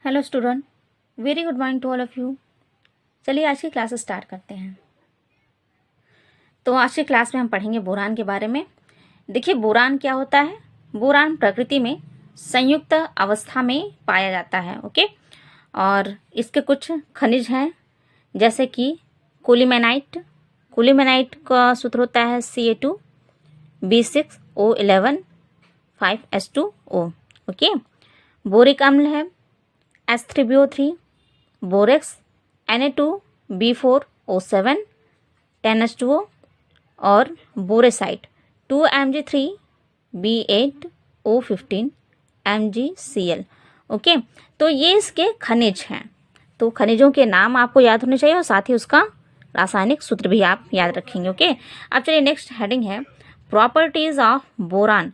Hello student, very good morning to all of you. चलिए आज की क्लास स्टार्ट करते हैं। तो आज की क्लास में हम पढ़ेंगे बोरान के बारे में। देखिए बोरान क्या होता है। बोरान प्रकृति में संयुक्त अवस्था में पाया जाता है। ओके, और इसके कुछ खनिज हैं जैसे कि कोलिमेनाइट। कोलिमेनाइट का सूत्र होता है Ca2B6O11 5S2O। ओके, बोरिक अम्ल है H3BO3, बोरेक्स Na2B4O7 10H2O और बोरेसाइट 2Mg3B8O15 MgCl। ओके, तो ये इसके खनिज हैं। तो खनिजों के नाम आपको याद होने चाहिए और साथ ही उसका रासायनिक सूत्र भी आप याद रखेंगे। ओके, अब चलिए नेक्स्ट हेडिंग है प्रॉपर्टीज ऑफ बोरान।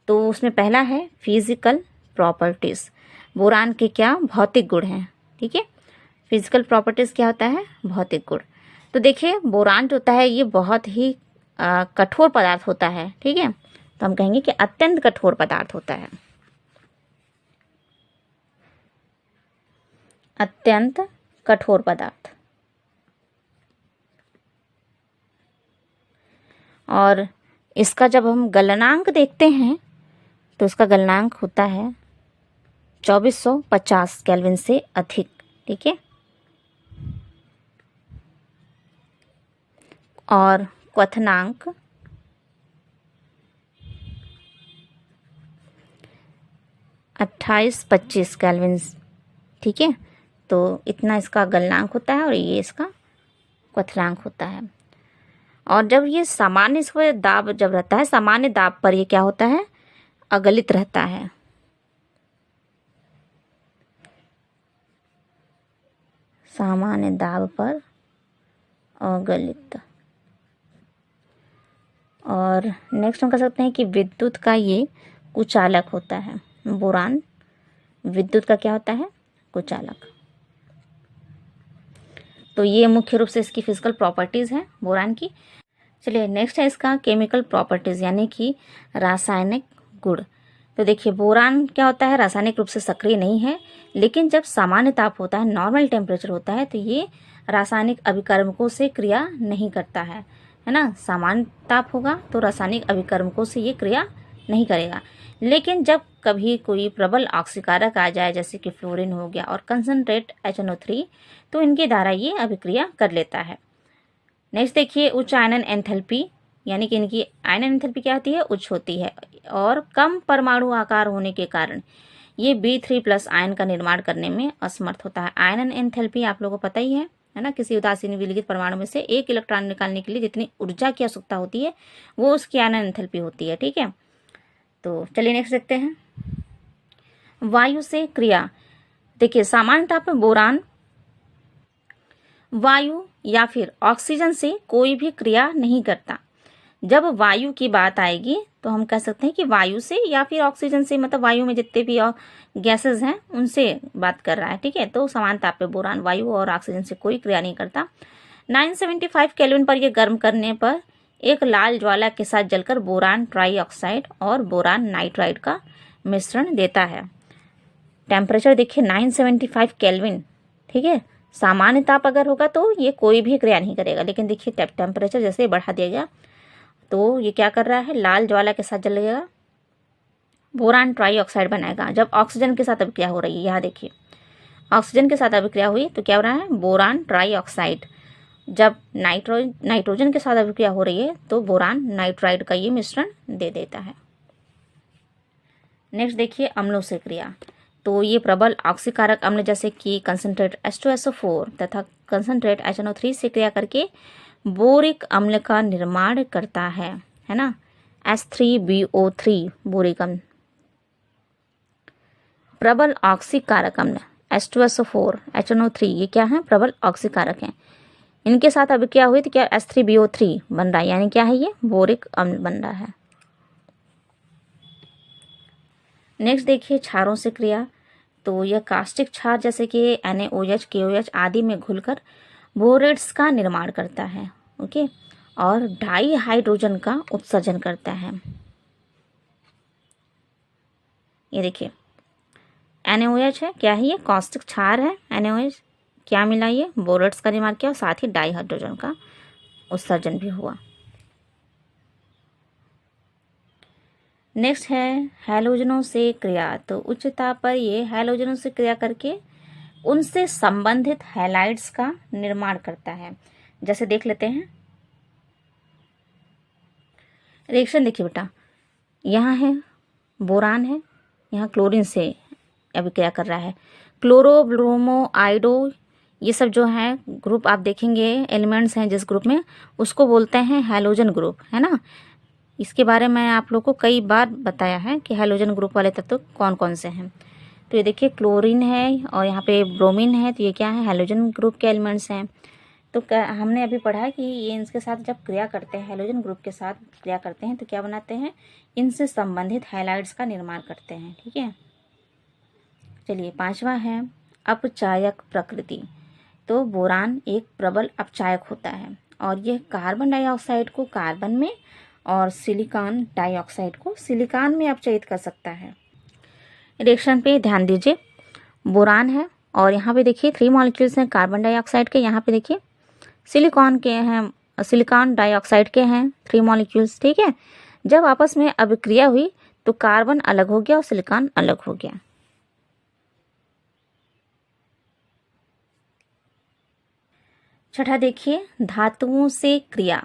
तो उसमें पहला है फिजिकल प्रॉपर्टीज। बोरान के क्या भौतिक गुण हैं। ठीक है, फिजिकल प्रॉपर्टीज क्या होता है, भौतिक गुण। तो देखिए बोरान जो होता है ये बहुत ही कठोर पदार्थ होता है। ठीक है, तो हम कहेंगे कि अत्यंत कठोर पदार्थ होता है, अत्यंत कठोर पदार्थ। और इसका जब हम गलनांक देखते हैं तो इसका गलनांक होता है 2450 केल्विन से अधिक। ठीक है, और क्वथनांक 28-25 केल्विन। ठीक है, तो इतना इसका गलनांक होता है और ये इसका क्वथनांक होता है। और जब ये सामान्य इसका दाब जब रहता है, सामान्य दाब पर ये क्या होता है, अगलित रहता है। सामान्य दाब पर अगलित। और नेक्स्ट हम कह सकते हैं कि विद्युत का ये कुचालक होता है। बोरान विद्युत का क्या होता है, कुचालक। तो ये मुख्य रूप से इसकी फिजिकल प्रॉपर्टीज हैं बोरान की। चलिए नेक्स्ट है इसका केमिकल प्रॉपर्टीज यानी कि रासायनिक गुण। तो देखिए बोरान क्या होता है, रासायनिक रूप से सक्रिय नहीं है, लेकिन जब सामान्य ताप होता है, नॉर्मल टेम्परेचर होता है, तो ये रासायनिक अभिकर्मकों से क्रिया नहीं करता है ना। सामान्य ताप होगा तो रासायनिक अभिकर्मकों से ये क्रिया नहीं करेगा। लेकिन जब कभी कोई प्रबल ऑक्सीकारक आ जाए जैसे कि फ्लोरीन हो गया और कंसनट्रेट HNO3, तो इनके द्वारा ये अभिक्रिया कर लेता है। नेक्स्ट देखिए उच्च आयनन एंथैल्पी, यानी कि इनकी आयनन एंथैल्पी क्या होती है, उच्च होती है, और कम परमाणु आकार होने के कारण ये B3+ आयन का निर्माण करने में असमर्थ होता है। आयनन एंथैल्पी आप लोगों को पता ही है ना। किसी उदासीन विलिखित परमाणु में से एक इलेक्ट्रॉन निकालने के लिए जितनी ऊर्जा की आवश्यकता होती है वो उसकी आयनन एंथैल्पी होती है। ठीक है, तो चलिए नेक्स्ट देखते हैं वायु से क्रिया। देखिए सामान्य ताप में बोरान वायु या फिर ऑक्सीजन से कोई भी क्रिया नहीं करता। जब वायु की बात आएगी तो हम कह सकते हैं कि वायु से या फिर ऑक्सीजन से, मतलब वायु में जितने भी गैसेस हैं उनसे बात कर रहा है। ठीक है, तो समान ताप पे बोरान वायु और ऑक्सीजन से कोई क्रिया नहीं करता। 975 केल्विन पर यह गर्म करने पर एक लाल ज्वाला के साथ जलकर बोरान ट्राईऑक्साइड और बोरान नाइट्राइड का मिश्रण देता है। टेम्परेचर देखिए 975 केल्विन। ठीक है, सामान्य ताप अगर होगा तो ये कोई भी क्रिया नहीं करेगा, लेकिन देखिए टेम्परेचर जैसे बढ़ा दिया गया तो ये क्या कर रहा है, लाल ज्वाला के साथ जलेगा, बोरान ट्राईऑक्साइड बनाएगा। जब ऑक्सीजन के साथ अभिक्रिया हो रही है, यहाँ देखिए ऑक्सीजन के साथ अभिक्रिया हुई तो क्या हो रहा है, बोरान ट्राईऑक्साइड। जब नाइट्रोजन के साथ अभिक्रिया हो रही है तो बोरान नाइट्राइड का ये मिश्रण दे देता है। नेक्स्ट देखिए अम्लों से क्रिया। तो ये प्रबल ऑक्सीकारक अम्ल जैसे कि कंसंट्रेट H2SO4 तथा कंसंट्रेट HNO3 से क्रिया करके बोरिक अम्ल का निर्माण करता है ना। H3BO3 बोरिक अम्ल। प्रबल ऑक्सीकारक अम्ल H2SO4 HNO3 ये क्या है, प्रबल ऑक्सीकारक हैं। इनके साथ अभिक्रिया हुई तो क्या H3BO3 बन रहा है, यानी क्या है, ये बोरिक अम्ल बन रहा है। नेक्स्ट देखिए क्षारों से क्रिया। तो यह कास्टिक क्षार जैसे कि NaOH KOH आदि में घुलकर बोरेट्स का निर्माण करता है। ओके, और डाई हाइड्रोजन का उत्सर्जन करता है। ये देखिए NaOH है, क्या है ये? कॉस्टिक क्षार है NaOH। क्या मिला ये? बोरेट्स का निर्माण किया और साथ ही डाइहाइड्रोजन का उत्सर्जन भी हुआ। नेक्स्ट है हैलोजनों से क्रिया। तो उच्च ताप पर ये हैलोजनों से क्रिया करके उनसे संबंधित हैलाइड्स का निर्माण करता है। जैसे देख लेते हैं रिएक्शन। देखिए बेटा, यहाँ है बोरान है, यहाँ क्लोरीन से अभिक्रिया कर रहा है। क्लोरो, ब्रोमो, आइडो, ये सब जो है ग्रुप आप देखेंगे एलिमेंट्स हैं जिस ग्रुप में, उसको बोलते हैं हैलोजन ग्रुप, है ना। इसके बारे में आप लोग को कई बार बताया है कि हैलोजन ग्रुप वाले तत्व कौन कौन से हैं। तो ये देखिए क्लोरीन है और यहाँ पे ब्रोमीन है, तो ये क्या है? हैलोजन ग्रुप के एलिमेंट्स हैं। तो हमने अभी पढ़ा कि ये इनके साथ जब क्रिया करते हैं, हैलोजन ग्रुप के साथ क्रिया करते हैं, तो क्या बनाते हैं? इनसे संबंधित हैलाइड्स का निर्माण करते हैं। ठीक है, चलिए पांचवा है अपचायक प्रकृति। तो बोरान एक प्रबल अपचायक होता है और यह कार्बन डाइऑक्साइड को कार्बन में और सिलिकॉन डाइऑक्साइड को सिलिकॉन में अपचयित कर सकता है। रिएक्शन पे ध्यान दीजिए, बोरान है और यहाँ पे देखिए 3 मॉलिक्यूल्स हैं कार्बन डाइऑक्साइड के, यहाँ पे देखिए सिलिकॉन के हैं, सिलिकॉन डाइऑक्साइड के हैं 3 मॉलिक्यूल्स। ठीक है, जब आपस में अभिक्रिया हुई तो कार्बन अलग हो गया और सिलिकॉन अलग हो गया। छठा देखिए धातुओं से क्रिया।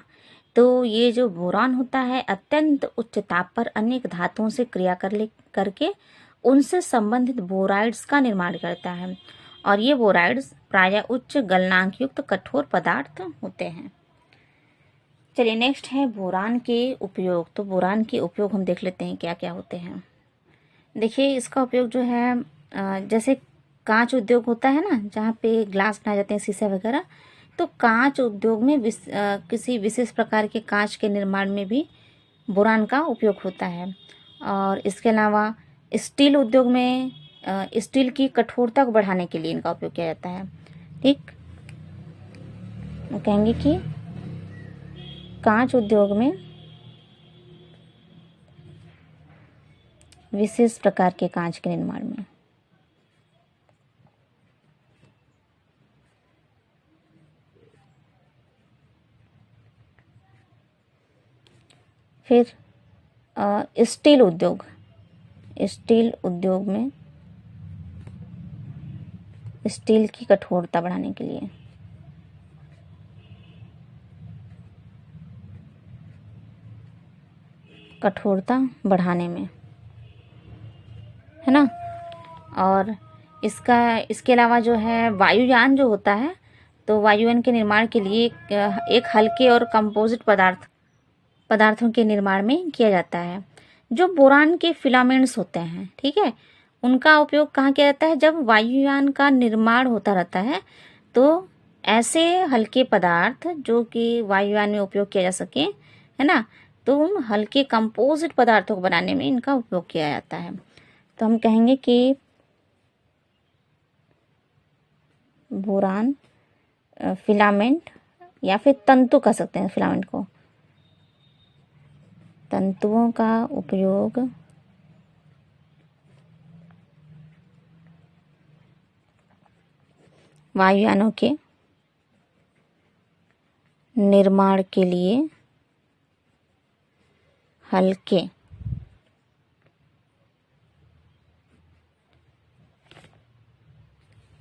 तो ये जो बोरान होता है अत्यंत उच्च ताप पर अनेक धातुओं से क्रिया करके उनसे संबंधित बोराइड्स का निर्माण करता है और ये बोराइड्स प्रायः उच्च गलनांक युक्त कठोर पदार्थ होते हैं। चलिए नेक्स्ट है बोरान के उपयोग। तो बोरान के उपयोग हम देख लेते हैं क्या क्या होते हैं। देखिए इसका उपयोग जो है जैसे कांच उद्योग होता है ना, जहाँ पे ग्लास बनाए जाते हैं, शीशे वगैरह, तो कांच उद्योग में किसी विशेष प्रकार के कांच के निर्माण में भी बोरान का उपयोग होता है। और इसके अलावा स्टील उद्योग में स्टील की कठोरता को बढ़ाने के लिए इनका उपयोग किया जाता है। ठीक, वो कहेंगे कि कांच उद्योग में विशेष प्रकार के कांच के निर्माण में। फिर स्टील उद्योग, स्टील उद्योग में स्टील की कठोरता बढ़ाने के लिए। कठोरता बढ़ाने में, है ना। और इसके अलावा जो है वायुयान जो होता है, तो वायुयान के निर्माण के लिए एक हल्के और कंपोजिट पदार्थों के निर्माण में किया जाता है। जो बोरान के फिलामेंट्स होते हैं, ठीक है, उनका उपयोग कहाँ किया जाता है? जब वायुयान का निर्माण होता रहता है तो ऐसे हल्के पदार्थ जो कि वायुयान में उपयोग किया जा सके, है ना, तो उन हल्के कंपोजिट पदार्थों को बनाने में इनका उपयोग किया जाता है। तो हम कहेंगे कि बोरान फिलामेंट या फिर तंतु कह सकते हैं, फिलामेंट को, तंतुओं का उपयोग वायुयानों के निर्माण के लिए हल्के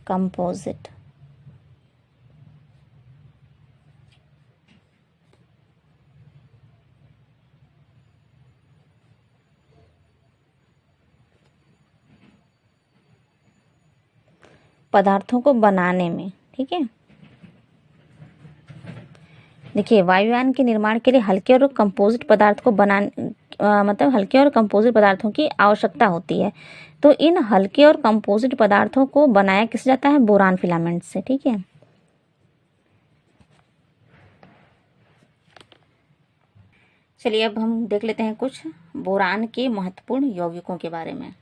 कंपोजिट पदार्थों को बनाने में। ठीक है, देखिए वायुयान के निर्माण के लिए हल्के और कंपोजिट पदार्थ को मतलब हल्के और कंपोजिट पदार्थों की आवश्यकता होती है। तो इन हल्के और कंपोजिट पदार्थों को बनाया किससे जाता है? बोरान फिलामेंट से। ठीक है, चलिए अब हम देख लेते हैं कुछ बोरान के महत्वपूर्ण यौगिकों के बारे में।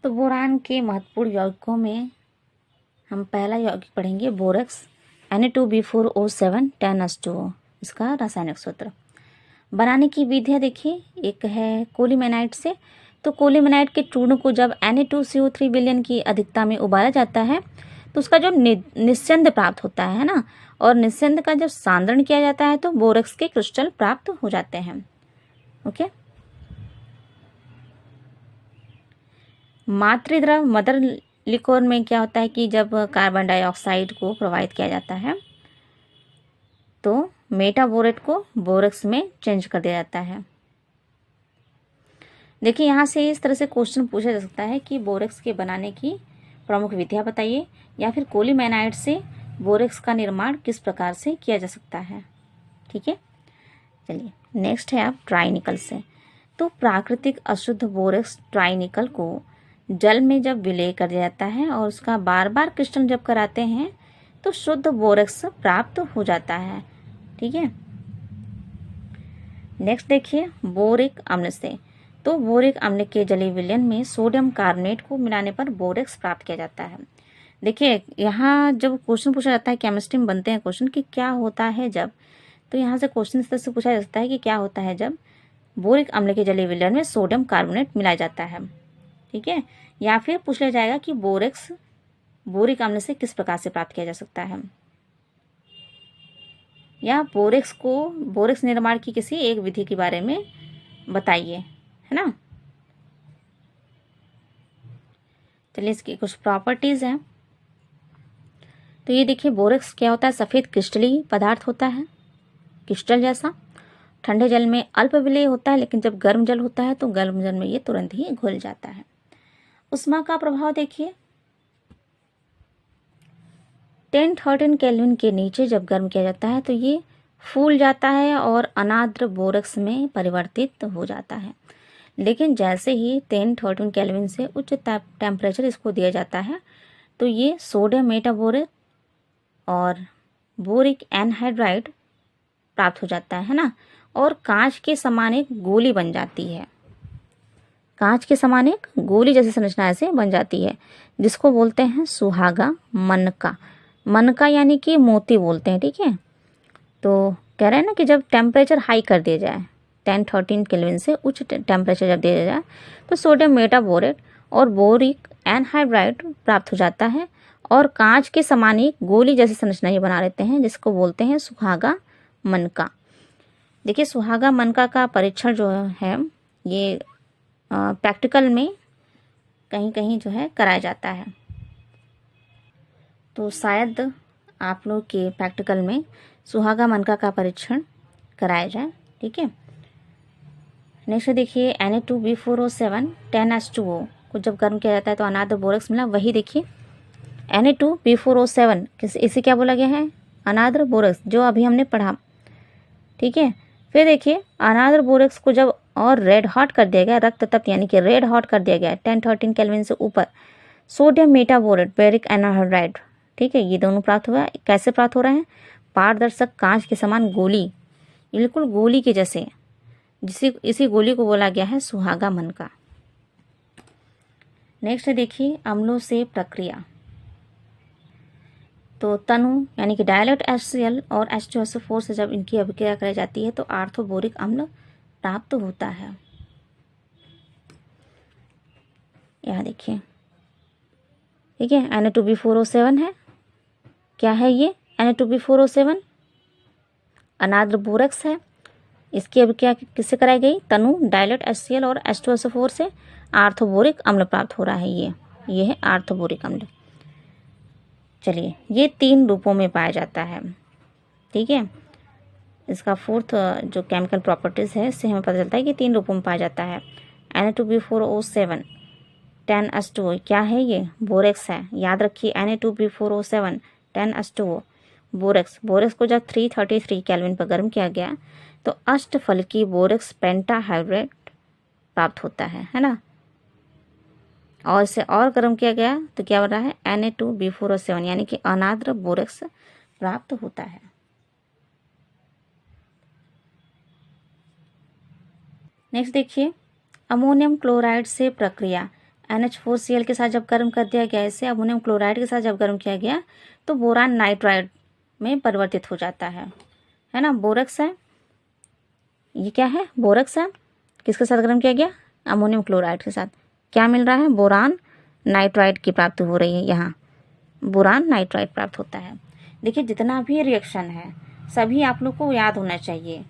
तो बोरान के महत्वपूर्ण यौगिकों में हम पहला यौगिक पढ़ेंगे बोरेक्स Na2B4O7 10H2O। इसका रासायनिक सूत्र, बनाने की विधियाँ देखिए, एक है कोलिमेनाइट से। तो कोलिमेनाइट के चूर्ण को जब Na2CO3 विलयन की अधिकता में उबाला जाता है तो उसका जो निस्यंद प्राप्त होता है ना, और निस्यंद का जब सांद्रण किया जाता है तो बोरेक्स के क्रिस्टल प्राप्त हो जाते हैं। ओके, मातृद्रव मदर लिक्विड में क्या होता है कि जब कार्बन डाइऑक्साइड को प्रोवाइड किया जाता है तो मेटाबोरेट को बोरेक्स में चेंज कर दिया जाता है। देखिए यहाँ से इस तरह से क्वेश्चन पूछा जा सकता है कि बोरेक्स के बनाने की प्रमुख विधियां बताइए, या फिर कोलिमेनाइट से बोरेक्स का निर्माण किस प्रकार से किया जा सकता है। ठीक है, चलिए नेक्स्ट है आप ट्राइनिकल से। तो प्राकृतिक अशुद्ध बोरेक्स ट्राइनिकल को जल में जब विलय कर दिया जाता है और उसका बार बार क्रिस्टल जब कराते हैं तो शुद्ध बोरेक्स प्राप्त हो जाता है। ठीक है, नेक्स्ट देखिए बोरिक अम्ल से। तो बोरिक अम्ल के जलीय विलयन में सोडियम कार्बोनेट को मिलाने पर बोरेक्स प्राप्त किया जाता है। देखिए यहाँ जब क्वेश्चन पूछा जाता है, केमिस्ट्री में बनते हैं क्वेश्चन कि क्या होता है जब, तो यहाँ से क्वेश्चन इस तरह से पूछा जा सकता है कि क्या होता है जब बोरिक अम्ल के जलीय विलयन में सोडियम कार्बोनेट मिलाया जाता है। ठीक है, या फिर पूछ लिया जाएगा कि बोरेक्स बोरिक अम्ल से किस प्रकार से प्राप्त किया जा सकता है, या बोरेक्स निर्माण की किसी एक विधि के बारे में बताइए, है ना। चलिए इसकी कुछ प्रॉपर्टीज हैं। तो ये देखिए बोरेक्स क्या होता है, सफ़ेद क्रिस्टलीय पदार्थ होता है, क्रिस्टल जैसा। ठंडे जल में अल्प विलेय होता है, लेकिन जब गर्म जल होता है तो गर्म जल में ये तुरंत ही घुल जाता है। उष्मा का प्रभाव देखिए, 10-13 केल्विन के नीचे जब गर्म किया जाता है तो ये फूल जाता है और अनाद्र बोरेक्स में परिवर्तित हो जाता है। लेकिन जैसे ही 10-13 केल्विन से उच्च टेम्परेचर इसको दिया जाता है तो ये सोडियम मेटाबोरेट और बोरिक एनहाइड्राइड प्राप्त हो जाता है ना, और कांच के समान एक गोली बन जाती है। कांच के समान एक गोली जैसी संरचना ऐसे बन जाती है, जिसको बोलते हैं सुहागा मनका। मनका यानी कि मोती बोलते हैं। ठीक है, तो कह रहे हैं ना कि जब टेम्परेचर हाई कर दिया जाए, 10-13 केल्विन से उच्च टेम्परेचर जब दिया जाए तो सोडियम मेटाबोरेट और बोरिक एनहाइड्राइड प्राप्त हो जाता है, और कांच के समान एक गोली जैसी संरचना ये बना लेते हैं, जिसको बोलते हैं सुहागा मनका। देखिए सुहागा मनका का परीक्षण जो है ये प्रैक्टिकल में कहीं कहीं जो है कराया जाता है, तो शायद आप लोग के प्रैक्टिकल में सुहागा मनका का परीक्षण कराया जाए। ठीक है, नेक्स्ट देखिए Na2B4O7 10H2O को जब गर्म किया जाता है तो अनाद्र बोरेक्स मिला। वही देखिए Na2B4O7 इसे क्या बोला गया है, अनाद्र बोरेक्स, जो अभी हमने पढ़ा। ठीक है, फिर देखिए अनाद्र बोरेक्स को जब और रेड हॉट कर दिया गया, रक्त तप्त यानी कि रेड हॉट कर दिया गया 10-13 केल्विन से ऊपर, सोडियम मेटाबोरेट बेरिक एनहाइड्राइड। ठीक है, ये दोनों प्राप्त हुआ। कैसे प्राप्त हो रहे हैं, पारदर्शक कांच के समान गोली, बिल्कुल गोली के जैसे, इसी गोली को बोला गया है सुहागा मनका। नेक्स्ट देखिए अम्लों से प्रक्रिया। तो तनु यानी कि डायलेट HCl और H2SO4 से जब इनकी अभिक्रिया कराई जाती है तो आर्थोबोरिक अम्ल प्राप्त होता है। यहाँ देखिए, ठीक है, Na2B4O7 है। क्या है ये, Na2B4O7 अनाद्र बोरेक्स है। इसकी अभिक्रिया किससे कराई गई, तनु डायलेट HCl और H2SO4 से आर्थोबोरिक अम्ल प्राप्त हो रहा है। ये है आर्थोबोरिक अम्ल। चलिए ये 3 रूपों में पाया जाता है। ठीक है, इसका फोर्थ जो केमिकल प्रॉपर्टीज़ है इससे हमें पता चलता है कि 3 रूपों में पाया जाता है। Na2B4O7 10H2O क्या है, ये बोरेक्स है। याद रखिए Na2B4O7 10H2O बोरेक्स। बोरेक्स को जब 333 केल्विन पर गर्म किया गया तो अष्टफलकी बोरेक्स पेंटाहाइड्रेट प्राप्त होता है ना, और इसे और गर्म किया गया तो क्या हो रहा है, Na2B4O7 यानी कि अनाद्र बोरेक्स प्राप्त होता है। नेक्स्ट देखिए अमोनियम क्लोराइड से प्रक्रिया। NH4Cl के साथ जब गर्म कर दिया गया, इसे अमोनियम क्लोराइड के साथ जब गर्म किया गया तो बोरान नाइट्राइड में परिवर्तित हो जाता है ना। बोरेक्स है, ये क्या है, बोरेक्स है। किसके साथ गर्म किया गया, अमोनियम क्लोराइड के साथ क्या मिल रहा है, बोरान नाइट्राइड की प्राप्ति हो रही है। यहाँ बोरान नाइट्राइड प्राप्त होता है। देखिए जितना भी रिएक्शन है सभी आप लोग को याद होना चाहिए,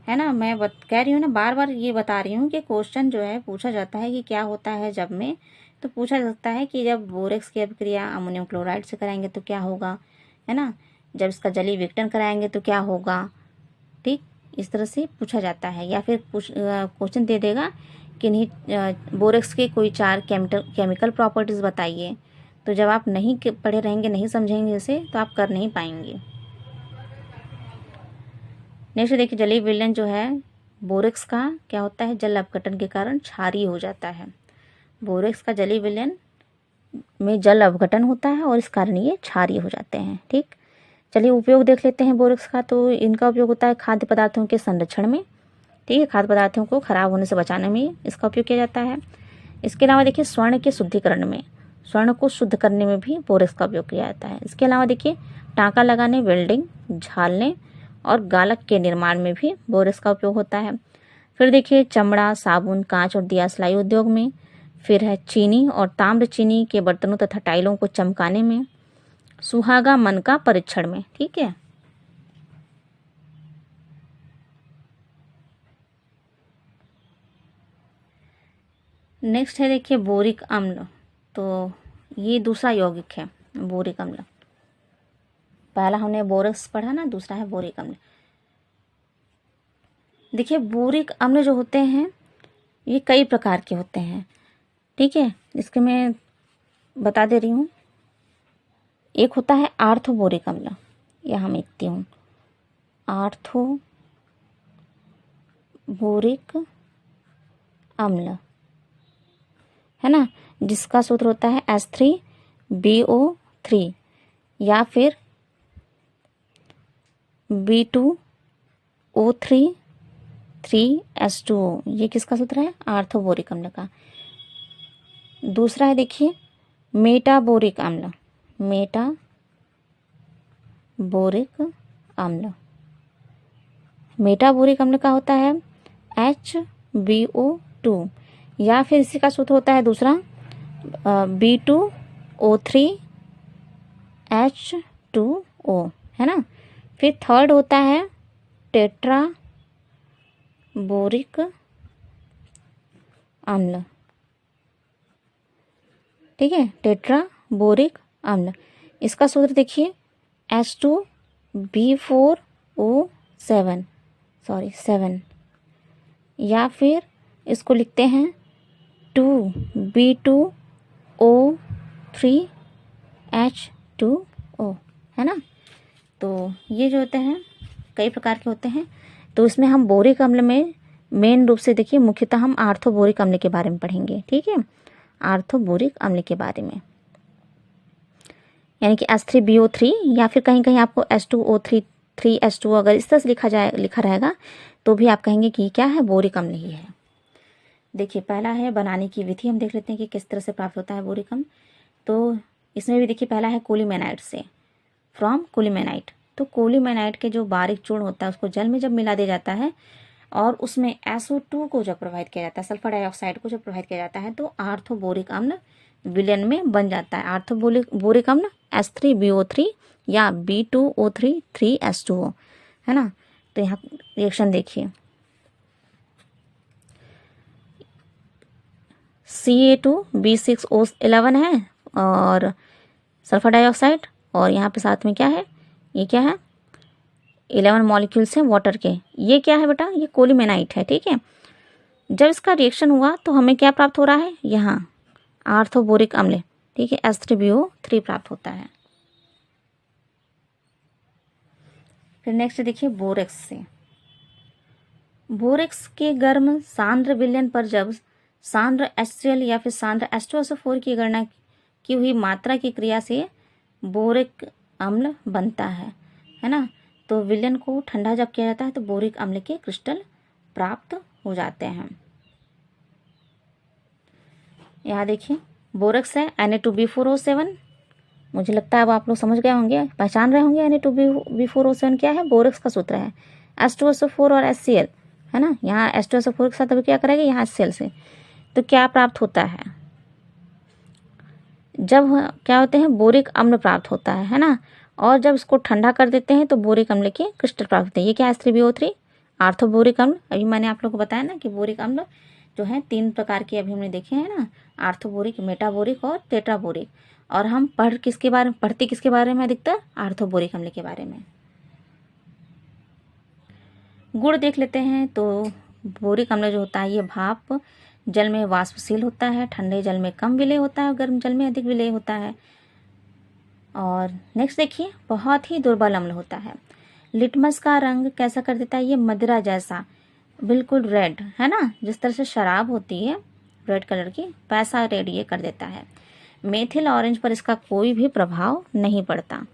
है ना। मैं कह रही हूँ ना, बार बार ये बता रही हूँ कि क्वेश्चन जो है पूछा जाता है कि क्या होता है जब में, तो पूछा जाता है कि जब बोरेक्स की अभिक्रिया अमोनियम क्लोराइड से कराएंगे तो क्या होगा, है ना। जब इसका जलीय विघटन कराएंगे तो क्या होगा, ठीक, इस तरह से पूछा जाता है। या फिर क्वेश्चन दे देगा कि नहीं बोरेक्स के कोई 4 केमिकल प्रॉपर्टीज़ बताइए, तो जब आप नहीं पढ़े रहेंगे, नहीं समझेंगे इसे, तो आप कर नहीं पाएंगे। नेक्स्ट देखिए जलीय विलयन जो है बोरेक्स का क्या होता है, जल अपघटन के कारण क्षारीय हो जाता है। बोरेक्स का जलीय विलयन में जल अपघटन होता है और इस कारण ये क्षारीय हो जाते हैं, ठीक। चलिए उपयोग देख लेते हैं बोरेक्स का। तो इनका उपयोग होता है खाद्य पदार्थों के संरक्षण में, ठीक है, खाद्य पदार्थों को खराब होने से बचाने में इसका उपयोग किया जाता है। इसके अलावा देखिए स्वर्ण के शुद्धिकरण में, स्वर्ण को शुद्ध करने में भी बोरेक्स का उपयोग किया जाता है। इसके अलावा देखिए टाँका लगाने, वेल्डिंग, झालने और गालक के निर्माण में भी बोरेक्स का उपयोग होता है। फिर देखिए चमड़ा, साबुन, कांच और दिया सिलाई उद्योग में। फिर है चीनी और ताम्र चीनी के बर्तनों तथा टाइलों को चमकाने में। सुहागा मन का परीक्षण में, ठीक है। नेक्स्ट है देखिए बोरिक अम्ल। तो ये दूसरा यौगिक है बोरिक अम्ल। पहला हमने बोरेक्स पढ़ा ना, दूसरा है बोरिक अम्ल। देखिए बोरिक अम्ल जो होते हैं ये कई प्रकार के होते हैं, ठीक है। इसके मैं बता दे रही हूँ। एक होता है आर्थोबोरिक अम्ल, यहाँ मैं लिखती हूँ आर्थोबोरिक अम्ल, है ना, जिसका सूत्र होता है H3BO3 या फिर B2O3 3H2O। ये किसका सूत्र है, आर्थोबोरिक अम्ल का। दूसरा है देखिए मेटाबोरिक अम्ल, मेटाबोरिक अम्ल। मेटाबोरिक अम्ल का होता है HbO2 या फिर इसी का सूत्र होता है दूसरा B2O3H2O, है ना। फिर थर्ड होता है टेट्राबोरिक अम्ल, ठीक है, टेट्राबोरिक अम्ल। इसका सूत्र देखिए H2B4O7 या फिर इसको लिखते हैं 2B2O3H2O, है ना। तो ये जो होते हैं कई प्रकार के होते हैं। तो इसमें हम बोरिक अम्ल में मेन रूप से देखिए मुख्यतः हम आर्थोबोरिक अम्ल के बारे में पढ़ेंगे, ठीक है, आर्थोबोरिक अम्ल के बारे में, यानी कि H3BO3 या फिर कहीं कहीं आपको H2O3 3H2O अगर इस तरह से लिखा रहेगा तो भी आप कहेंगे कि क्या है, बोरिक अम्ल ही है। देखिए पहला है बनाने की विधि, हम देख लेते हैं कि किस तरह से प्राप्त होता है बोरिक अम्ल। तो इसमें भी देखिए पहला है कोलिमेनाइट से, फ्रॉम कोलिमेनाइट। तो कोलिमेनाइट के जो बारीक चूर्ण होता है उसको जल में जब मिला दिया जाता है और उसमें SO2 को जब प्रोवाइड किया जाता है, सल्फर डाइऑक्साइड को जब प्रोवाइड किया जाता है, तो आर्थोबोरिक अम्ल विलयन में बन जाता है। आर्थोबोरिक अम्ल H3BO3 या B2O3 3H2O, है ना। तो यहाँ रिएक्शन देखिए Ca2B6O11 है और सल्फर डाइऑक्साइड, और यहाँ पे साथ में क्या है, ये क्या है, 11 मॉलिक्यूल्स हैं वाटर के। ये क्या है बेटा, ये कोलिमेनाइट है, ठीक है। जब इसका रिएक्शन हुआ तो हमें क्या प्राप्त हो रहा है, यहाँ आर्थोबोरिक अम्ल, ठीक है, H3BO3 प्राप्त होता है। फिर नेक्स्ट देखिए बोरेक्स से। बोरेक्स के गर्म सांद्र विलयन पर जब सांद्र HCl या फिर सांद्र H2SO4 की गणना की हुई मात्रा की क्रिया से बोरिक अम्ल बनता है ना। तो विलयन को ठंडा जब किया जाता है तो बोरिक अम्ल के क्रिस्टल प्राप्त हो जाते हैं। यहाँ देखिए बोरेक्स है Na2B4O7। मुझे लगता है अब आप लोग समझ गए होंगे, पहचान रहे होंगे। Na2B4O7 क्या है, बोरेक्स का सूत्र है H2SO4 और HCl, है ना। यहाँ H2SO4 के साथ अभी क्या करेंगे, यहाँ HCl से। तो क्या प्राप्त होता है, जब क्या होते हैं, बोरिक अम्ल प्राप्त होता है ना। और जब इसको ठंडा कर देते हैं तो बोरिक अम्ल के क्रिस्टल प्राप्त होते हैं। ये क्या है, H3BO3 आर्थोबोरिक अम्ल। अभी मैंने आप लोगों को बताया ना कि बोरिक अम्ल जो है 3 प्रकार के अभी हमने देखे हैं ना, आर्थोबोरिक, मेटाबोरिक और टेट्राबोरिक। और हम पढ़ते किसके बारे में अधिकतर, आर्थोबोरिक अम्ल के बारे में। गुण देख लेते हैं। तो बोरिक अम्ल जो होता है ये भाप जल में वाष्पशील होता है, ठंडे जल में कम विलेय होता है और गर्म जल में अधिक विलेय होता है। और नेक्स्ट देखिए, बहुत ही दुर्बल अम्ल होता है। लिटमस का रंग कैसा कर देता है, ये मदिरा जैसा, बिल्कुल रेड, है ना, जिस तरह से शराब होती है रेड कलर की, वैसा रेड ये कर देता है। मेथिल ऑरेंज पर इसका कोई भी प्रभाव नहीं पड़ता।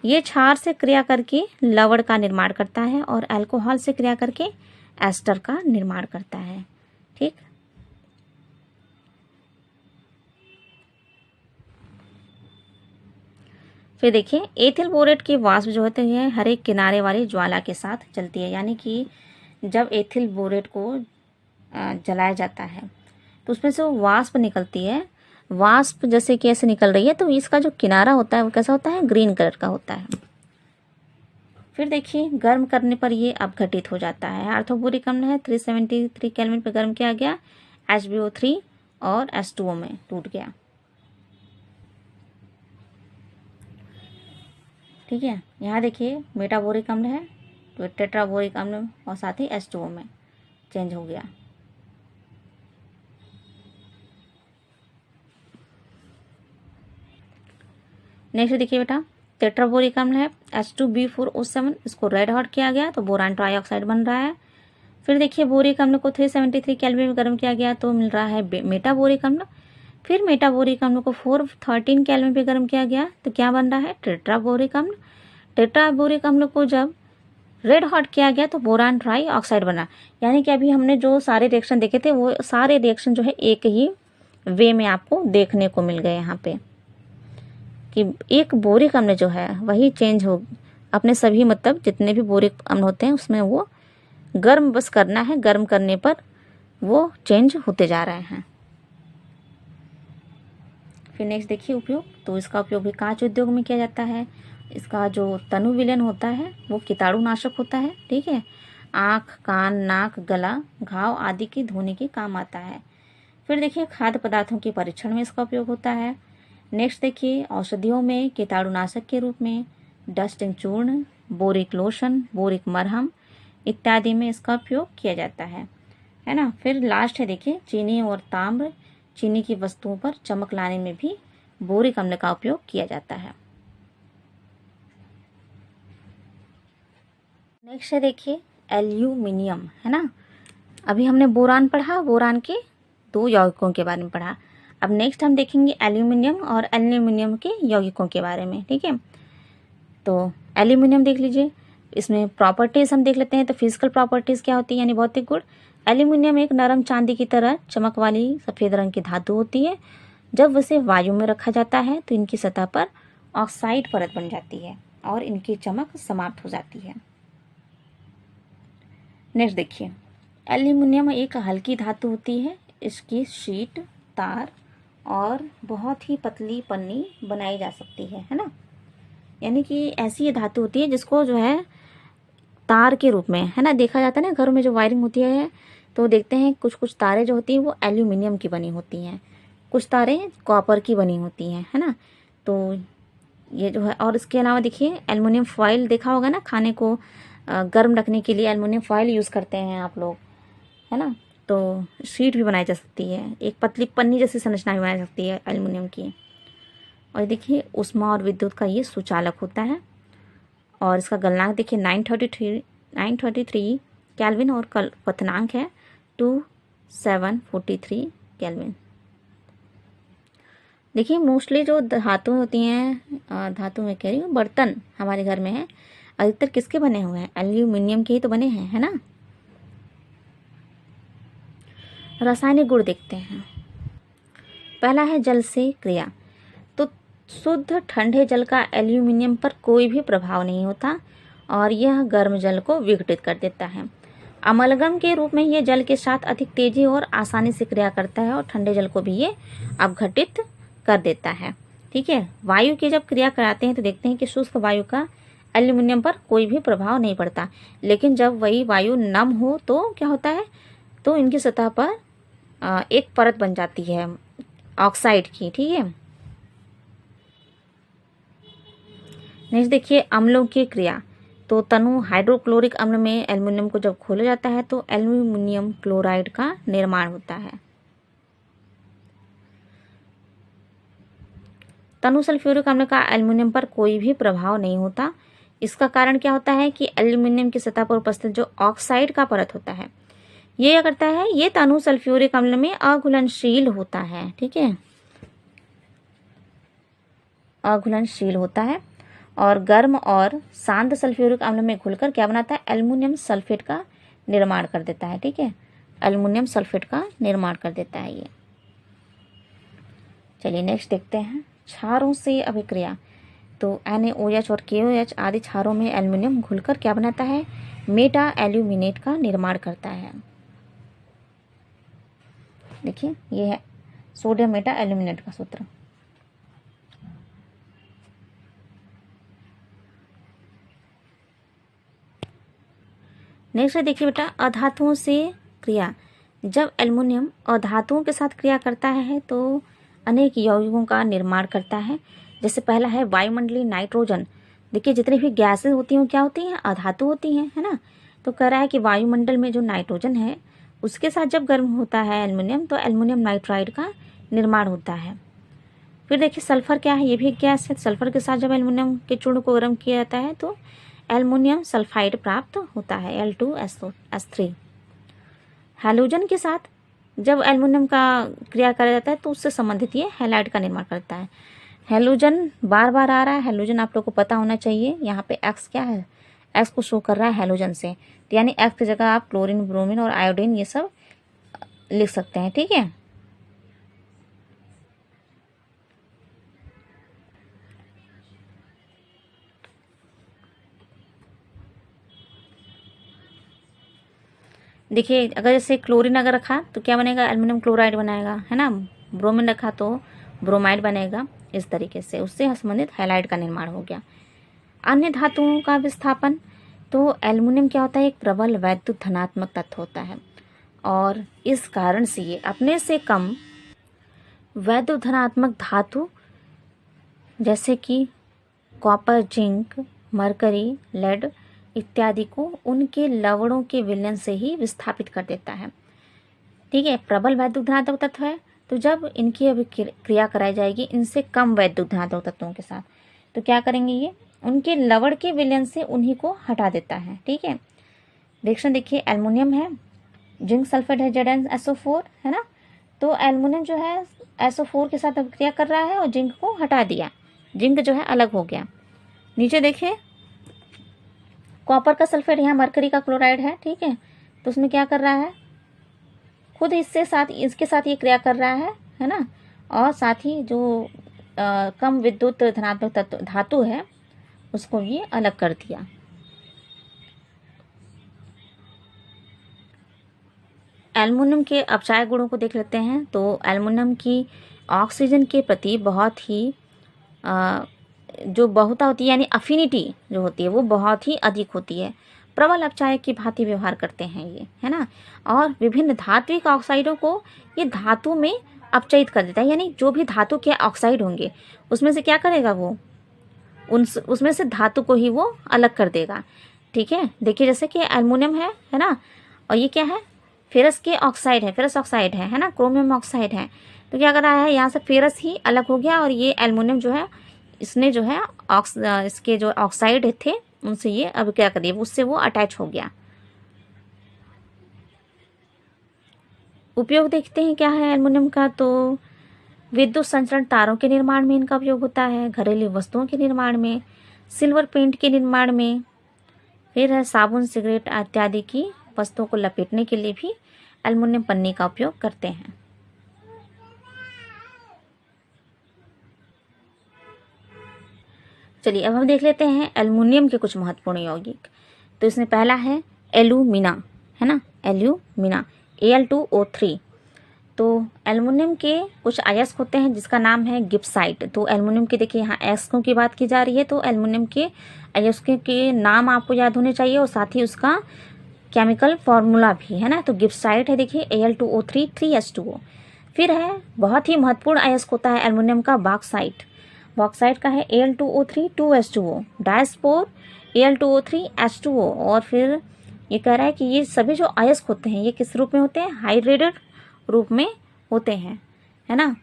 ये क्षार से क्रिया करके लवण का निर्माण करता है और अल्कोहल से क्रिया करके एस्टर का निर्माण करता है। ठीक, फिर देखिए, एथिल बोरेट की वाष्प जो होती है हर एक किनारे वाली ज्वाला के साथ जलती है। यानी कि जब एथिल बोरेट को जलाया जाता है तो उसमें से वो वाष्प निकलती है। वाष्प जैसे कि ऐसे निकल रही है, तो इसका जो किनारा होता है वो कैसा होता है, ग्रीन कलर का होता है। फिर देखिए, गर्म करने पर ये अपघटित हो जाता है। आर्थोबोरिक अम्ल है, 373 केल्विन पे गर्म किया गया, HbO3 और H2O में टूट गया। ठीक है, यहाँ देखिए मेटाबोरिक अम्ल है तो टेट्राबोरिक अम्ल और साथ ही H2O में चेंज हो गया। नेक्स्ट देखिए बेटा, टेट्राबोरिक अम्ल है H2B4O7, इसको रेड हॉट किया गया तो बोरान ट्राइऑक्साइड बन रहा है। फिर देखिए, बोरिक अम्ल को 373 केल्विन में गर्म किया गया तो मिल रहा है मेटाबोरिक अम्ल। फिर मेटाबोरिक अम्ल को 413 केल्विन पे गर्म किया गया तो क्या बन रहा है, टेट्राबोरिक अम्ल। टेट्राबोरिक अम्ल को जब रेड हॉट किया गया तो बोरान ट्राई ऑक्साइड बना। यानी कि अभी हमने जो सारे रिएक्शन देखे थे वो सारे रिएक्शन जो है एक ही वे में आपको देखने को मिल गए यहाँ पे, कि एक बोरिक अम्ल जो है वही चेंज हो अपने सभी, मतलब जितने भी बोरिक अम्ल होते हैं उसमें वो गर्म बस करना है, गर्म करने पर वो चेंज होते जा रहे हैं। फिर नेक्स्ट देखिए उपयोग, तो इसका उपयोग भी कांच उद्योग में किया जाता है। इसका जो तनु विलयन होता है वो कीटाणुनाशक होता है। ठीक है, आँख, कान, नाक, गला, घाव आदि की धोने के काम आता है। फिर देखिए, खाद्य पदार्थों के परीक्षण में इसका उपयोग होता है। नेक्स्ट देखिए, औषधियों में कीटाणुनाशक के रूप में डस्टिंग चूर्ण, बोरिक लोशन, बोरिक मरहम इत्यादि में इसका उपयोग किया जाता है ना। फिर लास्ट है देखिए, चीनी और ताम्र, चीनी की वस्तुओं पर चमक लाने में भी बोरिक अम्ल का उपयोग किया जाता है। नेक्स्ट है देखिए एल्यूमिनियम, है ना। अभी हमने बोरान पढ़ा, बोरान के 2 यौगिकों के बारे में पढ़ा। अब नेक्स्ट हम देखेंगे एल्यूमिनियम और एल्यूमिनियम के यौगिकों के बारे में। ठीक है, तो एल्यूमिनियम देख लीजिए, इसमें प्रॉपर्टीज हम देख लेते हैं। तो फिजिकल प्रॉपर्टीज क्या होती है, यानी भौतिक गुण। एल्यूमिनियम एक नरम चांदी की तरह चमक वाली सफ़ेद रंग की धातु होती है। जब उसे वायु में रखा जाता है तो इनकी सतह पर ऑक्साइड परत बन जाती है और इनकी चमक समाप्त हो जाती है। नेक्स्ट देखिए, एल्यूमिनियम एक हल्की धातु होती है। इसकी शीट, तार और बहुत ही पतली पन्नी बनाई जा सकती है ना। यानी कि ऐसी ये धातु होती है जिसको जो है तार के रूप में, है ना, देखा जाता है ना घरों में जो वायरिंग होती है तो देखते हैं कुछ कुछ तारें जो होती हैं वो एल्यूमिनियम की बनी होती हैं, कुछ तारें कॉपर की बनी होती हैं, है ना। तो ये जो है, और इसके अलावा देखिए एल्युमिनियम फॉयल देखा होगा ना, खाने को गर्म रखने के लिए एल्युमिनियम फॉयल यूज़ करते हैं आप लोग, है ना। तो शीट भी बनाई जा सकती है, एक पतली पन्नी जैसी संरचना भी बनाई जा सकती है एल्युमिनियम की। और देखिए ऊष्मा और विद्युत का ये सुचालक होता है। और इसका गलनांक देखिए 933 केल्विन और क्वथनांक है 2743 केल्विन। देखिए मोस्टली जो धातु होती हैं, धातु में कह रही हूँ, बर्तन हमारे घर में है, अधिकतर किसके बने हुए हैं, एल्यूमिनियम के ही तो बने हैं, है ना। रासायनिक गुण देखते हैं। पहला है जल से क्रिया। तो शुद्ध ठंडे जल का एल्यूमिनियम पर कोई भी प्रभाव नहीं होता और यह गर्म जल को विघटित कर देता है। अमलगम के रूप में ये जल के साथ अधिक तेजी और आसानी से क्रिया करता है और ठंडे जल को भी ये अपघटित कर देता है। ठीक है, वायु की जब क्रिया कराते हैं तो देखते हैं कि शुष्क वायु का एल्यूमिनियम पर कोई भी प्रभाव नहीं पड़ता, लेकिन जब वही वायु नम हो तो क्या होता है, तो इनकी सतह पर एक परत बन जाती है ऑक्साइड की। ठीक है, नेक्स्ट देखिए अम्लों की क्रिया। तो तनु हाइड्रोक्लोरिक अम्ल में एल्युमिनियम को जब खोला जाता है तो एल्युमिनियम क्लोराइड का निर्माण होता है। तनु सल्फ्यूरिक अम्ल का एल्युमिनियम पर कोई भी प्रभाव नहीं होता। इसका कारण क्या होता है कि एल्युमिनियम की सतह पर उपस्थित जो ऑक्साइड का परत होता है ये क्या करता है, ये तनु सल्फ्यूरिक अम्ल में अघुलनशील होता है। ठीक है, अघुलनशील होता है और गर्म और शांत सल्फ्यूरिक अम्ल में घुलकर क्या बनाता है, एल्युमिनियम सल्फेट का निर्माण कर देता है। ठीक है, एल्युमिनियम सल्फेट का निर्माण कर देता है ये। चलिए नेक्स्ट देखते हैं क्षारों से अभिक्रिया। तो NaOH और KOH आदि क्षारों में एल्युमिनियम घुलकर क्या बनाता है, मेटा एल्यूमिनेट का निर्माण करता है। देखिए ये है सोडियम मेटा एल्यूमिनेट का सूत्र। नेक्स्ट देखिए बेटा अधातुओं से क्रिया। जब एल्युमिनियम अधातुओं के साथ क्रिया करता है तो अनेक यौगिकों का निर्माण करता है। जैसे पहला है वायुमंडलीय नाइट्रोजन। देखिए जितनी भी गैसें होती हैं क्या होती हैं, अधातु होती हैं, है ना। तो कह रहा है कि वायुमंडल में जो नाइट्रोजन है उसके साथ जब गर्म होता है एल्युमिनियम तो एल्युमिनियम नाइट्राइड का निर्माण होता है। फिर देखिए सल्फर क्या है, ये भी एक गैस है। सल्फर के साथ जब एल्युमिनियम के चूर्ण को गर्म किया जाता है तो एल्युमिनियम सल्फाइड प्राप्त होता है, Al2S3। हैलोजन के साथ जब एल्युमिनियम का क्रिया करा जाता है तो उससे संबंधित ये हैलाइड का निर्माण करता है। हैलोजन बार बार आ रहा है, हैलोजन आप लोग को पता होना चाहिए। यहाँ पे एक्स क्या है, एक्स को शो कर रहा है हैलोजन से, तो यानी एक्स की जगह आप क्लोरीन, ब्रोमीन और आयोडीन ये सब लिख सकते हैं। ठीक है, देखिए अगर जैसे क्लोरीन अगर रखा तो क्या बनेगा, एल्युमिनियम क्लोराइड बनाएगा, है ना। ब्रोमीन रखा तो ब्रोमाइड बनेगा। इस तरीके से उससे संबंधित हैलाइड का निर्माण हो गया। अन्य धातुओं का विस्थापन। तो एल्युमिनियम क्या होता है, एक प्रबल वैद्युत धनात्मक तत्व होता है और इस कारण से ये अपने से कम वैद्युत धनात्मक धातु जैसे कि कॉपर, जिंक, मरकरी, लेड इत्यादि को उनके लवणों के विलयन से ही विस्थापित कर देता है। ठीक है, प्रबल वैद्युत धनात्मक तत्व है तो जब इनकी अभिक्रिया कराई जाएगी इनसे कम वैद्युत धनात्मक तत्वों के साथ तो क्या करेंगे, ये उनके लवण के विलयन से उन्हीं को हटा देता है। ठीक है, रिएक्शन देखिए एल्युमिनियम है, जिंक सल्फेट है ZnSO4, है ना। तो एल्युमिनियम जो है SO4 के साथ अभिक्रिया कर रहा है और जिंक को हटा दिया, जिंक जो है अलग हो गया। नीचे देखिए कॉपर का सल्फेट, यहाँ मरकरी का क्लोराइड है। ठीक है, तो उसमें क्या कर रहा है, खुद इसके साथ ये क्रिया कर रहा है ना। और साथ ही जो कम विद्युत धनात्मक धातु है उसको ये अलग कर दिया। एल्युमिनियम के अपचायक गुणों को देख लेते हैं। तो एल्युमिनियम की ऑक्सीजन के प्रति बहुत ही जो बहुता होती है यानी अफिनिटी जो होती है वो बहुत ही अधिक होती है। प्रबल अपचायक की भांति व्यवहार करते हैं ये, है ना। और विभिन्न धात्विक ऑक्साइडों को ये धातु में अपचयित कर देता है, यानी जो भी धातु के ऑक्साइड होंगे उसमें से क्या करेगा वो उसमें से धातु को ही वो अलग कर देगा। ठीक है, देखिए जैसे कि एल्युमिनियम है ना, और ये क्या है, फेरस के ऑक्साइड है, फेरस ऑक्साइड है ना, क्रोमियम ऑक्साइड है। तो क्या कर रहा है, यहाँ से फेरस ही अलग हो गया और ये एल्युमिनियम जो है इसने जो है इसके जो ऑक्साइड थे उनसे ये अब क्या कर दिया, उससे वो अटैच हो गया। उपयोग देखते हैं क्या है एल्युमिनियम का। तो विद्युत संचरण तारों के निर्माण में इनका उपयोग होता है, घरेलू वस्तुओं के निर्माण में, सिल्वर पेंट के निर्माण में, फिर है साबुन, सिगरेट इत्यादि की वस्तुओं को लपेटने के लिए भी एल्युमिनियम पन्नी का उपयोग करते हैं। चलिए अब हम देख लेते हैं एल्युमिनियम के कुछ महत्वपूर्ण यौगिक। तो इसमें पहला है एल्यूमिना। है ना, एल्यूमिना Al2O3। तो एल्युमिनियम के कुछ अयस्क होते हैं जिसका नाम है गिब्साइट। तो एल्युमिनियम के देखिए यहाँ अयस्कों की बात की जा रही है, तो एल्युमिनियम के अयस्कों के नाम आपको याद होने चाहिए और साथ ही उसका केमिकल फॉर्मूला भी, है ना। तो गिब्साइट है देखिए Al2O3 3H2O। फिर है बहुत ही महत्वपूर्ण अयस्क होता है एल्युमिनियम का बॉक्साइट। बॉक्साइट का है Al2O3 2H2O, डायस्पोर Al2O3H2O। और फिर ये कह रहा है कि ये सभी जो अयस्क होते हैं ये किस रूप में होते हैं, हाइड्रेटेड रूप में होते हैं, है ना।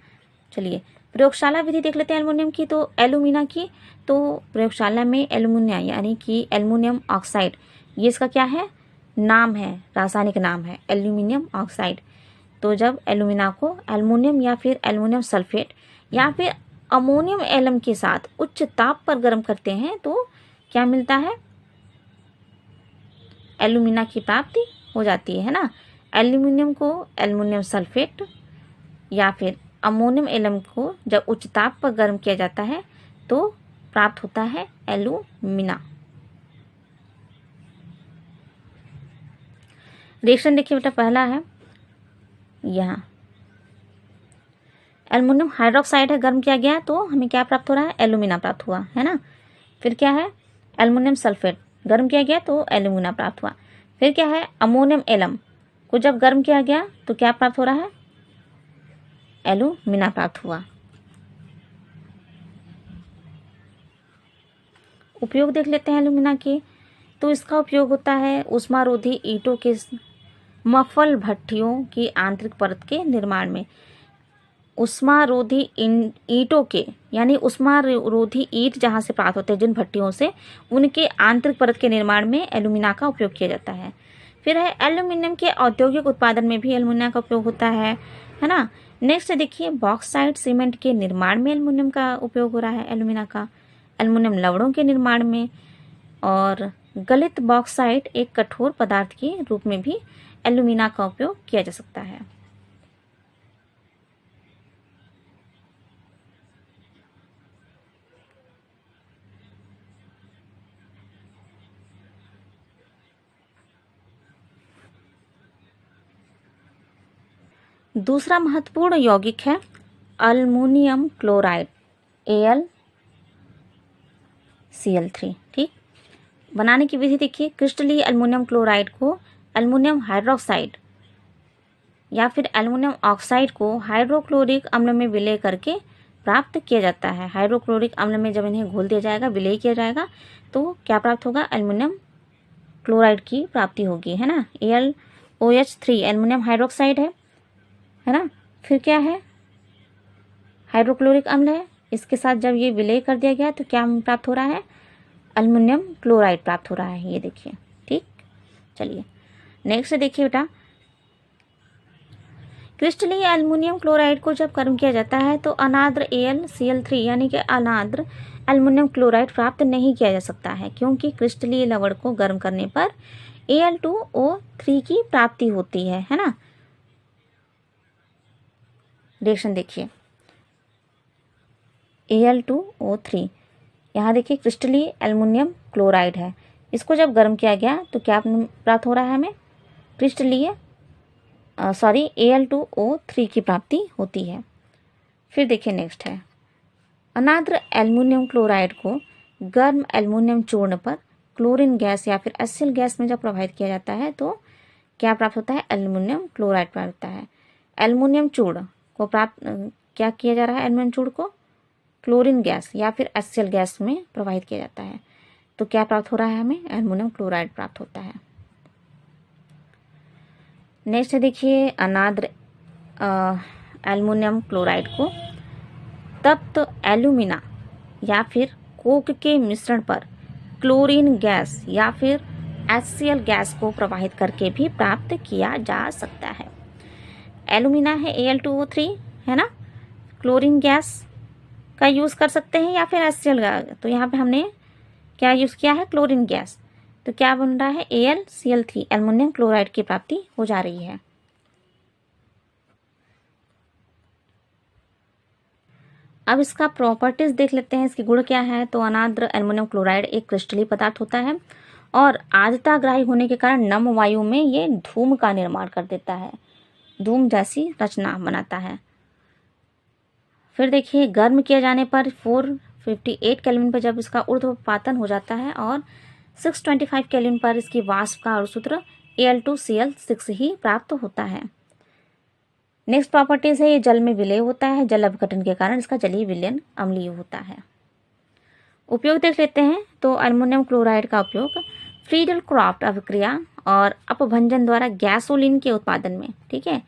चलिए प्रयोगशाला विधि देख लेते हैं एल्युमिनियम की, तो एल्यूमिना की। तो प्रयोगशाला में एल्युमिनिया यानी कि एल्युमिनियम ऑक्साइड, ये इसका क्या है, नाम है, रासायनिक नाम है एल्यूमिनियम ऑक्साइड। तो जब एल्यूमिना को एल्युमिनियम या फिर एल्युमिनियम सल्फेट या फिर अमोनियम एलम के साथ उच्च ताप पर गर्म करते हैं तो क्या मिलता है, एल्यूमिना की प्राप्ति हो जाती है ना। एल्यूमिनियम को एल्युमिनियम सल्फेट या फिर अमोनियम एलम को जब उच्च ताप पर गर्म किया जाता है तो प्राप्त होता है एल्यूमिना। रिएक्शन देखिए बेटा, पहला है यहाँ एल्युमिनियम हाइड्रोक्साइड है, गर्म किया गया तो हमें क्या प्राप्त हो रहा है, एल्यूमिना प्राप्त हुआ, है ना। फिर क्या है, एल्युमिनियम सल्फेट गर्म किया गया तो एल्यूमिना प्राप्त हुआ। फिर क्या है, अमोनियम एलम को जब गर्म किया गया तो क्या प्राप्त हो रहा है, एल्यूमिना प्राप्त हुआ। उपयोग देख लेते हैं एल्यूमिना के। तो इसका उपयोग होता है ऊष्मारोधी ईंटों के मफल भट्टियों की आंतरिक परत के निर्माण में। ऊष्मारोधी ईंटों के यानी ऊष्मारोधी ईंट जहाँ से प्राप्त होते हैं जिन भट्टियों से, उनके आंतरिक परत के निर्माण में एल्यूमिना का उपयोग किया जाता है। फिर है एल्यूमिनियम के औद्योगिक उत्पादन में भी एल्यूमिना का उपयोग होता है ना। नेक्स्ट देखिए, बॉक्साइट सीमेंट के निर्माण में एल्यूमिनियम का उपयोग हो रहा है, एल्यूमिना का। एल्यूमिनियम लवड़ों के निर्माण में, और गलित बॉक्साइट एक कठोर पदार्थ के रूप में भी एल्यूमिना का उपयोग किया जा सकता है। दूसरा महत्वपूर्ण यौगिक है अल्मुनियम क्लोराइड AlCl3। ठीक, बनाने की विधि देखिए, क्रिस्टलीय अल्मुनियम क्लोराइड को अल्मुनियम हाइड्रोक्साइड या फिर अल्मुनियम ऑक्साइड को हाइड्रोक्लोरिक अम्ल में विलय करके प्राप्त किया जाता है। हाइड्रोक्लोरिक अम्ल में जब इन्हें घोल दिया जाएगा, विलय किया जाएगा, तो क्या प्राप्त होगा, अल्मुनियम क्लोराइड की प्राप्ति होगी, है ना। AlOH3 अल्मुनियम हाइड्रोक्साइड है ना। फिर क्या है, हाइड्रोक्लोरिक अम्ल है, इसके साथ जब ये विलय कर दिया गया तो क्या प्राप्त हो रहा है, अल्मुनियम क्लोराइड प्राप्त हो रहा है, ये देखिए। ठीक, चलिए नेक्स्ट देखिए बेटा, क्रिस्टलीय एल्युमिनियम क्लोराइड को जब गर्म किया जाता है तो अनाद्र AlCl3 यानी कि अनाद्र एल्युमिनियम क्लोराइड प्राप्त नहीं किया जा सकता है, क्योंकि क्रिस्टलीय लवण को गर्म करने पर Al2O3 की प्राप्ति होती है ना। रिएक्शन देखिए, Al2O3 यहाँ देखिए क्रिस्टलीय एल्युमिनियम क्लोराइड है, इसको जब गर्म किया गया तो क्या प्राप्त हो रहा है, हमें क्रिस्टलीय Al2O3 की प्राप्ति होती है। फिर देखिए नेक्स्ट है, अनाद्र एल्युमिनियम क्लोराइड को गर्म एल्युमिनियम चूर्ण पर क्लोरीन गैस या फिर HCl गैस में जब प्रवाहित किया जाता है तो क्या प्राप्त होता है, एल्युमिनियम क्लोराइड प्राप्त होता है। एल्युमिनियम चूर्ण को प्राप्त क्या किया जा रहा है, एल्युमिनियम चूर्ण को क्लोरीन गैस या फिर HCl गैस में प्रवाहित किया जाता है तो क्या प्राप्त हो रहा है, हमें एल्युमिनियम क्लोराइड प्राप्त होता है। नेक्स्ट देखिए, अनाद्र एल्युमिनियम क्लोराइड को तप्त एल्यूमिना या फिर कोक के मिश्रण पर क्लोरीन गैस या फिर HCl गैस को प्रवाहित करके भी प्राप्त किया जा सकता है। एल्यूमिना है Al2O3 है ना, क्लोरीन गैस का यूज़ कर सकते हैं या फिर HCl का, तो यहाँ पे हमने क्या यूज़ किया है, क्लोरीन गैस, तो क्या बन रहा है, AlCl3 एल्युमिनियम क्लोराइड की प्राप्ति हो जा रही है। अब इसका प्रॉपर्टीज देख लेते हैं, इसके गुण क्या है। तो अनाद्र एल्युमिनियम क्लोराइड एक क्रिस्टलीय पदार्थ होता है और आर्द्रताग्राही होने के कारण नम वायु में ये धूम का निर्माण कर देता है, धूम जैसी रचना बनाता है। फिर देखिए गर्म किया जाने पर 458 केल्विन पर जब इसका ऊर्ध्वपातन हो जाता है और 625 केल्विन पर इसकी वाष्प का अणुसूत्र Al2Cl6 ही प्राप्त होता है। नेक्स्ट प्रॉपर्टीज है, ये जल में विलय होता है, जल अपघटन के कारण इसका जलीय विलयन अम्लीय होता है। उपयोग देख लेते हैं। तो अमोनियम क्लोराइड का उपयोग फ्रीडल क्रॉफ्ट अभिक्रिया और अपभंजन द्वारा गैसोलीन के उत्पादन में, ठीक है,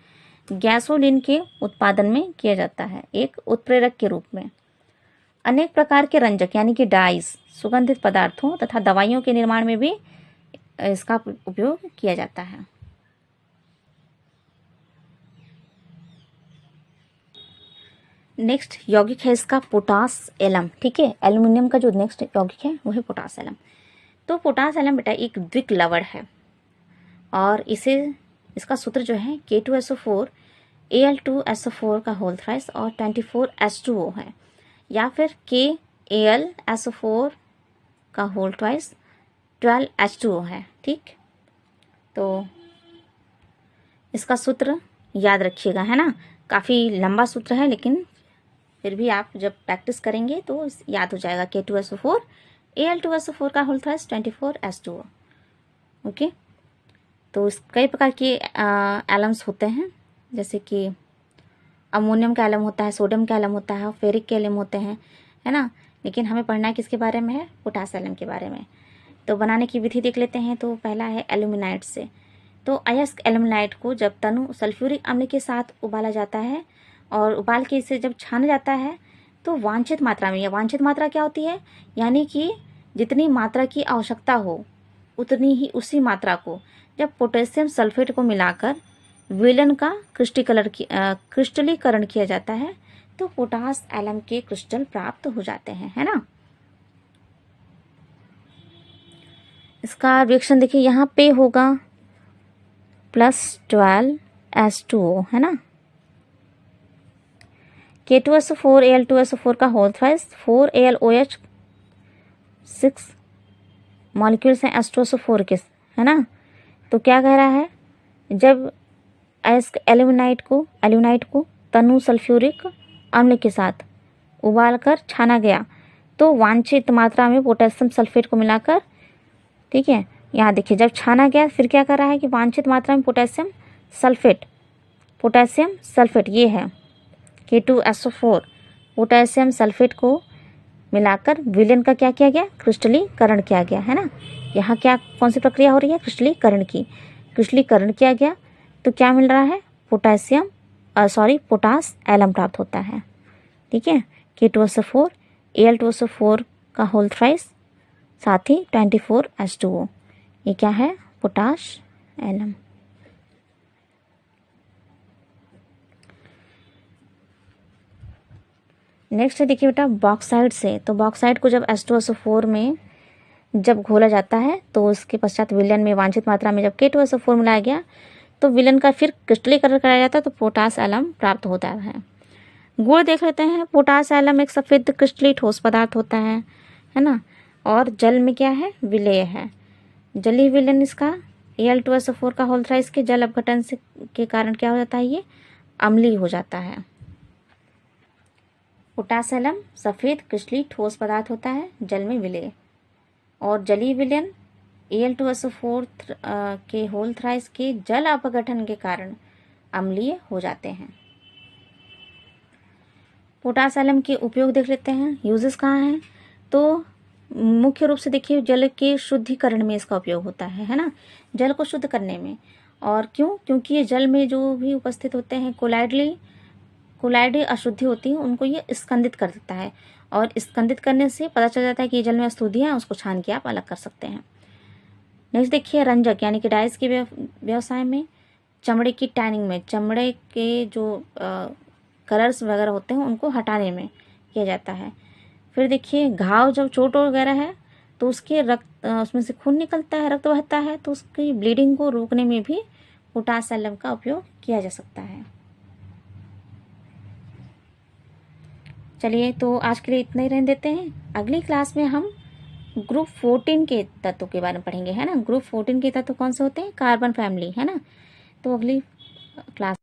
गैसोलीन के उत्पादन में किया जाता है एक उत्प्रेरक के रूप में। अनेक प्रकार के रंजक यानी कि डाइज, सुगंधित पदार्थों तथा दवाइयों के निर्माण में भी इसका उपयोग किया जाता है। नेक्स्ट यौगिक है इसका पोटास एलम, ठीक है, एल्युमिनियम का जो नेक्स्ट यौगिक है वो है पोटास एलम। तो पोटास एलम बेटा एक द्विक लवण है और इसका सूत्र जो है K2SO4 Al2SO4 का होल थ्राइस और 24H2O है, या फिर KAlSO4 का होल ट्वाइस 12H2O है, ठीक। तो इसका सूत्र याद रखिएगा, है ना, काफ़ी लंबा सूत्र है लेकिन फिर भी आप जब प्रैक्टिस करेंगे तो याद हो जाएगा। K2SO4 Al2SO4 का होल थ्राइस 24H2O, ओके। तो कई प्रकार के एलम्स होते हैं, जैसे कि अमोनियम का एलम होता है, सोडियम का एलम होता है, फेरिक के एलम होते हैं, है ना। लेकिन हमें पढ़ना है किसके बारे में है, पोटास एलम के बारे में। तो बनाने की विधि देख लेते हैं। तो पहला है एल्यूमिनाइट से। तो अयस्क एल्यूमिनाइट को जब तनु सल्फ्यूरिक अम्ल के साथ उबाला जाता है और उबाल के इसे जब छाना जाता है तो वांछित मात्रा में, या वांछित मात्रा क्या होती है, यानी कि जितनी मात्रा की आवश्यकता हो उतनी ही उसी मात्रा को जब पोटेशियम सल्फेट को मिलाकर विलयन का क्रिस्टलीकरण किया जाता है तो पोटास एलम के क्रिस्टल प्राप्त हो जाते हैं, है ना। इसका रिएक्शन देखिए, यहाँ पे होगा +12H2O, है ना। K2SO4 Al2SO4 का होल थ्राइस 4AlOH 6 मॉलिक्यूल्स हैं H2SO4 के, है ना। तो क्या कह रहा है, जब अयस्क एल्यूमिनाइट को तनु सल्फ्यूरिक अम्ल के साथ उबालकर छाना गया तो वांछित मात्रा में पोटेशियम सल्फेट को मिलाकर, ठीक है, यहाँ देखिए जब छाना गया फिर क्या कर रहा है कि वांछित मात्रा में पोटेशियम सल्फेट ये है K2SO4 पोटेशियम सल्फेट को मिलाकर विलयन का क्या किया गया, क्रिस्टलीकरण किया गया, है ना। यहाँ क्या कौन सी प्रक्रिया हो रही है, क्रिस्टलीकरण किया गया तो क्या मिल रहा है, पोटास एलम प्राप्त होता है, ठीक है। K2SO4 Al2SO4 का होल थ्राइस साथ ही 24H2O, ये क्या है, पोटाश एलम। नेक्स्ट है देखिए बेटा बॉक्साइड से। तो बॉक्साइड को जब H2SO4 में जब घोला जाता है तो उसके पश्चात विलयन में वांछित मात्रा में जब K2SO4 मिलाया गया तो विलयन का फिर क्रिस्टलीकरण कराया जाता है तो पोटास एलम प्राप्त होता है। गुण देख लेते हैं। पोटास एलम एक सफेद क्रिस्टली ठोस पदार्थ होता है ना, और जल में क्या है, विलेय है। जलीय विलयन इसका Al2SO4 का होल थ्राइस के जल अपघटन से के कारण क्या हो जाता है, ये अम्लीय हो जाता है। पोटास एलम सफेद क्रिस्टली ठोस पदार्थ होता है, जल में विलेय, और जलीय विलयन Al2SO4 के होल थ्राइस के जल अपघटन के कारण अम्लीय हो जाते हैं। पोटास एलम के उपयोग देख लेते हैं। यूजेस कहाँ हैं, तो मुख्य रूप से देखिए जल के शुद्धिकरण में इसका उपयोग होता है ना, जल को शुद्ध करने में। और क्यों, क्योंकि ये जल में जो भी उपस्थित होते हैं कोलाइडी अशुद्धि होती है उनको ये स्कंदित कर देता है, और स्कंदित करने से पता चल जाता है कि ये जल में अशुद्धियाँ हैं, उसको छान के आप अलग कर सकते हैं। नेक्स्ट देखिए रंजक यानी कि डाइज के व्यवसाय में, चमड़े की टैनिंग में, चमड़े के जो कलर्स वगैरह होते हैं उनको हटाने में किया जाता है। फिर देखिए घाव जब चोट वगैरह है तो उसके उसमें से खून निकलता है, रक्त बहता है, तो उसकी ब्लीडिंग को रोकने में भी पोटास एलम का उपयोग किया जा सकता है। चलिए तो आज के लिए इतना ही रहने देते हैं। अगली क्लास में हम ग्रुप 14 के तत्व के बारे में पढ़ेंगे, है ना। ग्रुप 14 के तत्व कौन से होते हैं? कार्बन फैमिली, है ना। तो अगली क्लास